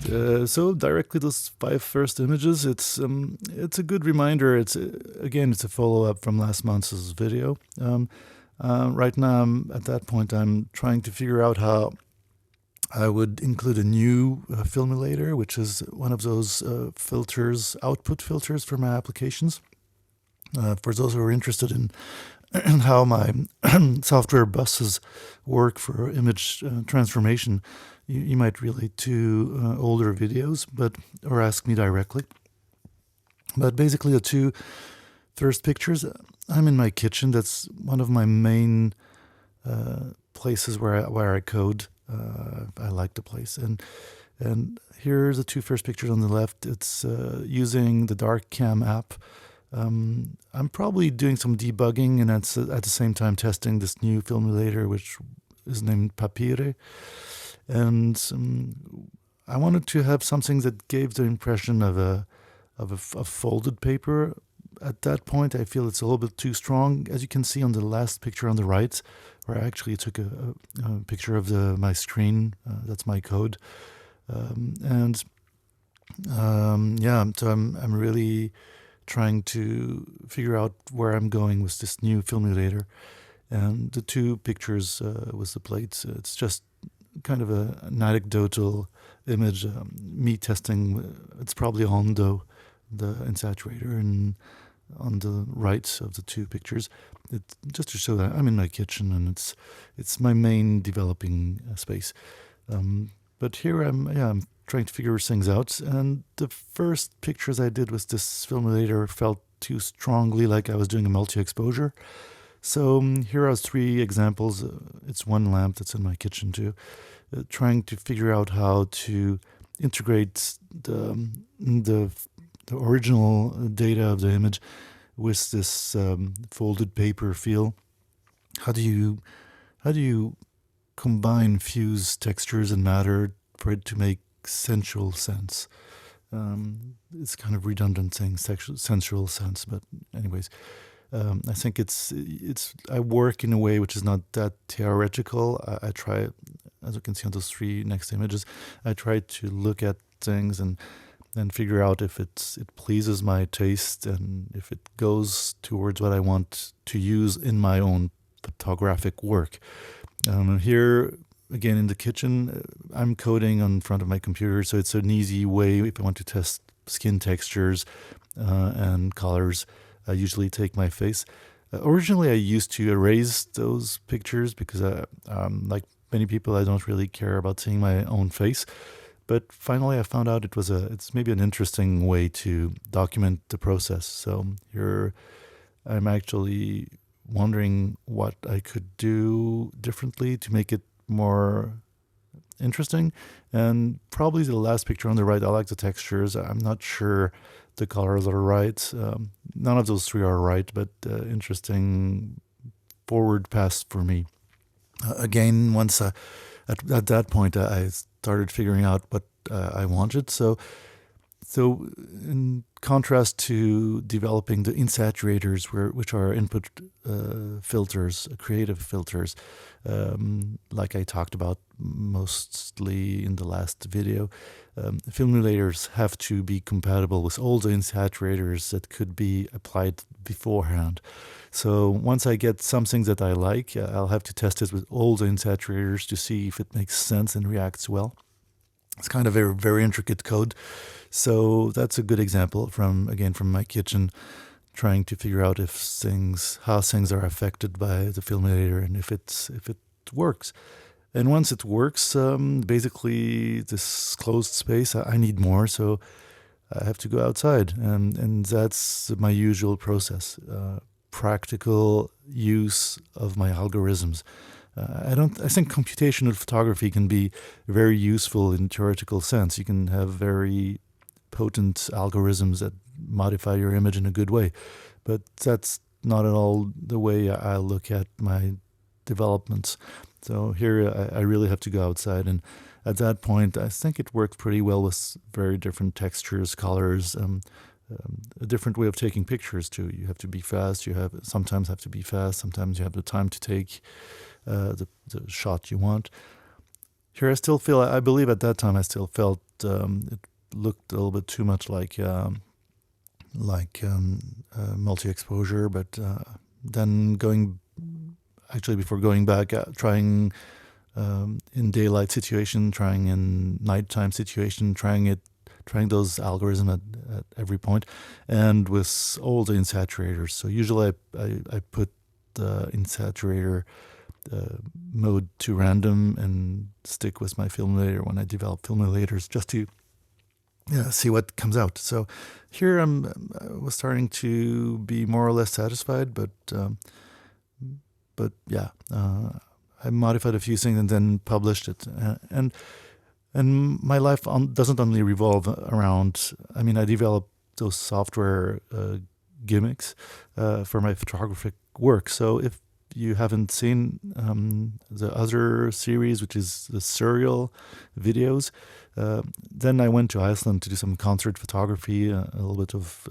So directly those 5 first images, it's a good reminder. It's a follow-up from last month's video. Right now, at that point, I'm trying to figure out how I would include a new filmulator, which is one of those filters, output filters for my applications. For those who are interested in how my software buses work for image transformation, you might relate to older videos, or ask me directly. But basically, the 2 first pictures, I'm in my kitchen. That's one of my main places where I code. I like the place, and here are the 2 first pictures on the left. It's using the DarkCam app. I'm probably doing some debugging, and at the same time testing this new filmulator, which is named Papire. And I wanted to have something that gave the impression of a folded paper. At that point, I feel it's a little bit too strong. As you can see on the last picture on the right, where I actually took a picture of my screen. That's my code. So I'm really trying to figure out where I'm going with this new filmulator. And the 2 pictures with the plates, it's just kind of an anecdotal image, me testing. It's probably Hondo, the insaturator, and on the right of the 2 pictures, just to show that I'm in my kitchen and it's my main developing space. But here I'm trying to figure things out, and the first pictures I did with this filmulator felt too strongly like I was doing a multi-exposure. So here are 3 examples. It's one lamp that's in my kitchen too, trying to figure out how to integrate the original data of the image with this folded paper feel. How do you combine, fuse textures and matter for it to make sensual sense? It's kind of redundant saying sensual sense, but anyways. I think I work in a way which is not that theoretical. I try, as you can see on those 3 next images, I try to look at things and figure out if it pleases my taste and if it goes towards what I want to use in my own photographic work. Here, again, in the kitchen, I'm coding in front of my computer, so it's an easy way if I want to test skin textures and colors. I usually take my face. Originally, I used to erase those pictures because, like many people, I don't really care about seeing my own face. But finally, I found out it's maybe an interesting way to document the process. So here, I'm actually wondering what I could do differently to make it more interesting. And probably the last picture on the right, I like the textures. I'm not sure the colors are right. None of those 3 are right, but interesting forward pass for me. Again, once at that point, I started figuring out what I wanted. So in contrast to developing the insaturators, which are input filters, creative filters, like I talked about mostly in the last video, filmulators have to be compatible with all the insaturators that could be applied beforehand. So once I get something that I like, I'll have to test it with all the insaturators to see if it makes sense and reacts well. It's kind of a very intricate code. So that's a good example from my kitchen, trying to figure out how things are affected by the filmulator and if it works. And once it works, basically this closed space, I need more, so I have to go outside, and that's my usual process. Practical use of my algorithms. I think computational photography can be very useful in theoretical sense. You can have very potent algorithms that modify your image in a good way, but that's not at all the way I look at my developments. So here I really have to go outside, and at that point I think it worked pretty well with very different textures, colors, a different way of taking pictures too. You have to be fast. Sometimes have to be fast. Sometimes you have the time to take the shot you want. Here I believe at that time I still felt it looked a little bit too much like multi-exposure. But then before going back, trying in daylight situation, trying in nighttime situation, trying those algorithms at every point, and with all the insaturators. So usually I put the insaturator mode to random and stick with my filmulator when I develop filmulators, just to see what comes out. So here I was starting to be more or less satisfied, but I modified a few things and then published it. And my life doesn't only revolve around. I mean, I developed those software gimmicks for my photographic work. So if you haven't seen the other series, which is the serial videos, then I went to Iceland to do some concert photography, a little bit of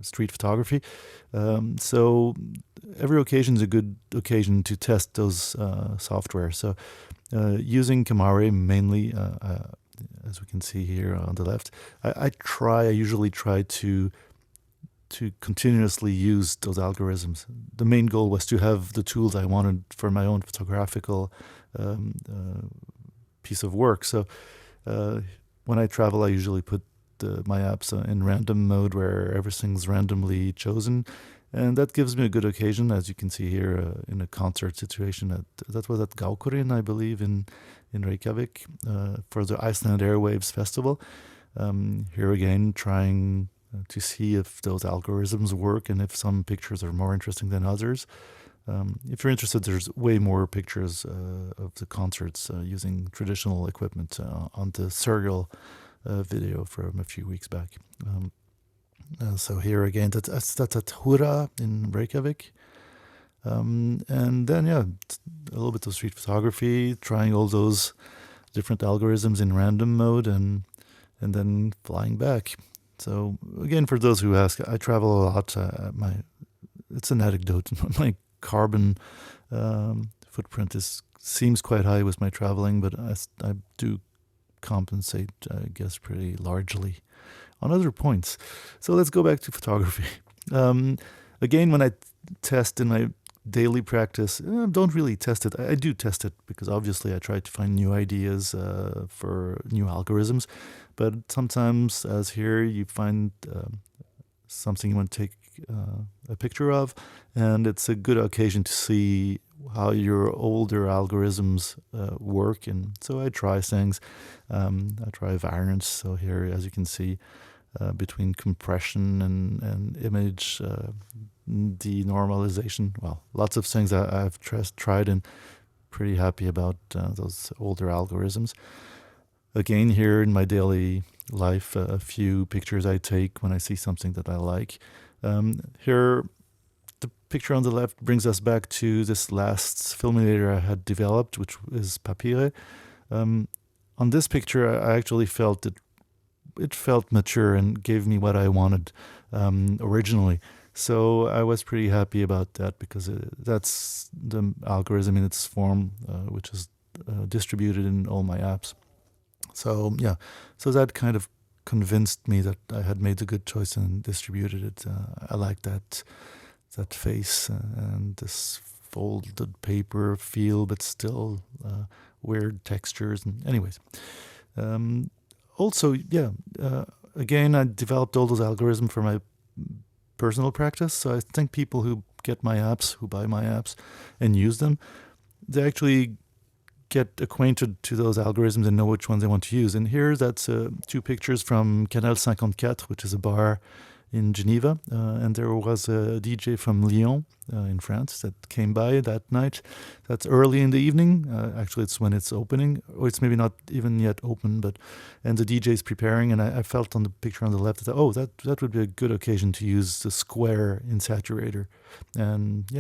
street photography. So every occasion is a good occasion to test those software. So using Camare mainly, as we can see here on the left, I usually try to continuously use those algorithms. The main goal was to have the tools I wanted for my own photographical piece of work. So when I travel, I usually put my apps in random mode, where everything's randomly chosen. And that gives me a good occasion, as you can see here, in a concert situation. That was at Gaukurin, I believe, in Reykjavik, for the Iceland Airwaves Festival. Here again, trying to see if those algorithms work and if some pictures are more interesting than others. If you're interested, there's way more pictures of the concerts using traditional equipment on the serial video from a few weeks back. So here again, that's at Hura in Reykjavik. And then, a little bit of street photography, trying all those different algorithms in random mode, and then flying back. So again, for those who ask, I travel a lot. It's an anecdote. My carbon footprint seems quite high with my traveling, but I do compensate, I guess, pretty largely on other points. So let's go back to photography. Again, when I test in my daily practice, I don't really test it. I do test it because obviously I try to find new ideas for new algorithms. But sometimes, as here, you find something you want to take a picture of, and it's a good occasion to see how your older algorithms work. And so I try things. I try variants. So here, as you can see, between compression and image denormalization. Well, lots of things I've tried and pretty happy about those older algorithms. Again, here in my daily life, a few pictures I take when I see something that I like. Here, the picture on the left brings us back to this last filmulator I had developed, which is Papire. On this picture, I actually felt it felt mature and gave me what I wanted originally. So I was pretty happy about that, because that's the algorithm in its form, which is distributed in all my apps. So so that kind of convinced me that I had made a good choice and distributed it. I like that face and this folded paper feel, but still weird textures. And anyways, also, again, I developed all those algorithms for my personal practice. So I think people who get my apps, who buy my apps and use them, they actually get acquainted to those algorithms and know which ones they want to use. And here, that's two pictures from Canal 54, which is a bar in Geneva. And there was a DJ from Lyon in France that came by that night. That's early in the evening. Actually, it's when it's opening, or it's maybe not even yet open, and the DJ is preparing. And I felt on the picture on the left that, that would be a good occasion to use the square insaturator. And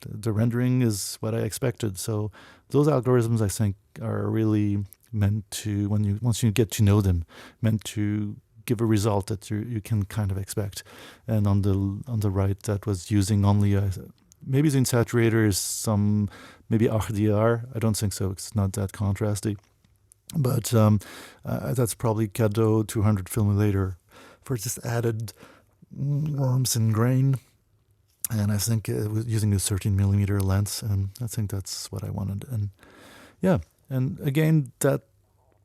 the rendering is what I expected. So those algorithms, I think, are really meant to, once you get to know them, meant to give a result that you can kind of expect. And on the right, that was using only maybe the insaturator is some maybe HDR. I don't think so. It's not that contrasty. But that's probably Cadeau 200 film later for just added warmth and grain. And I think using a 13 millimeter lens, and I think that's what I wanted. And yeah, and again, that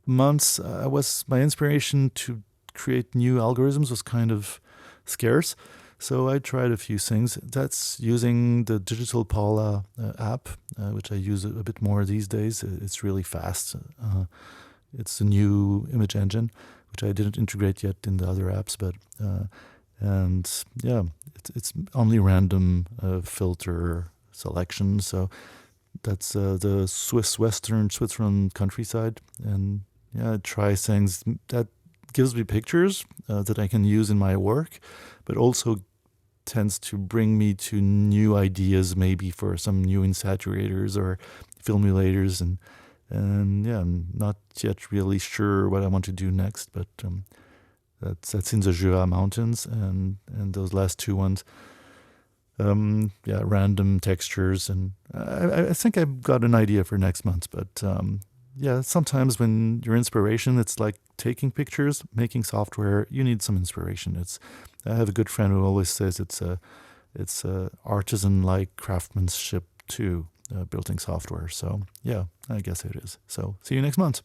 month, my inspiration to create new algorithms was kind of scarce. So I tried a few things. That's using the digital Paula app, which I use a bit more these days. It's really fast. It's a new image engine, which I didn't integrate yet in the other apps, but and yeah, it's only random filter selection. So that's the Switzerland countryside, and yeah, I try things that gives me pictures that I can use in my work, but also tends to bring me to new ideas, maybe for some new insaturators or filmulators, and yeah, I'm not yet really sure what I want to do next, but that's in the Jura Mountains, and those last two ones, yeah, random textures, and I think I've got an idea for next month, but yeah, sometimes when your inspiration, it's like taking pictures, making software, you need some inspiration. I have a good friend who always says it's a artisan-like craftsmanship too, building software. So yeah, I guess it is. So see you next month.